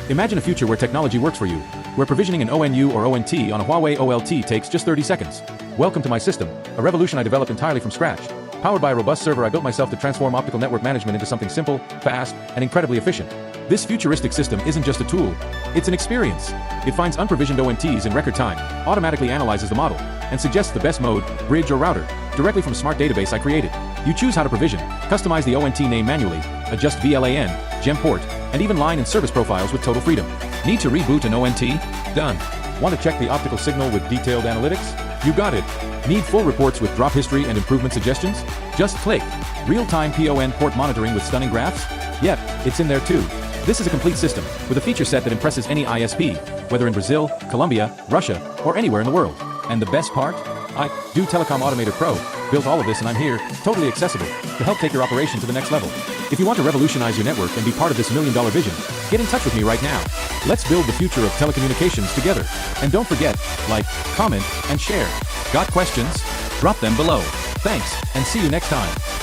Imagine a future where technology works for you, where provisioning an ONU or ONT on a Huawei OLT takes just 30 seconds. Welcome to my system, a revolution I developed entirely from scratch. Powered by a robust server I built myself to transform optical network management into something simple, fast, and incredibly efficient. This futuristic system isn't just a tool, it's an experience. It finds unprovisioned ONTs in record time, automatically analyzes the model, and suggests the best mode, bridge or router, directly from a smart database I created. You choose how to provision, customize the ONT name manually, adjust VLAN, GEM port, and even line and service profiles with total freedom. Need to reboot an ONT? Done. Want to check the optical signal with detailed analytics? You got it. Need full reports with drop history and improvement suggestions? Just click. Real-time PON port monitoring with stunning graphs? Yep, it's in there too. This is a complete system, with a feature set that impresses any ISP, whether in Brazil, Colombia, Russia, or anywhere in the world. And the best part? I do Telecom Automator PRO, built all of this and I'm here, totally accessible, to help take your operation to the next level. If you want to revolutionize your network and be part of this million-dollar vision, get in touch with me right now. Let's build the future of telecommunications together. And don't forget, like, comment, and share. Got questions? Drop them below. Thanks, and see you next time.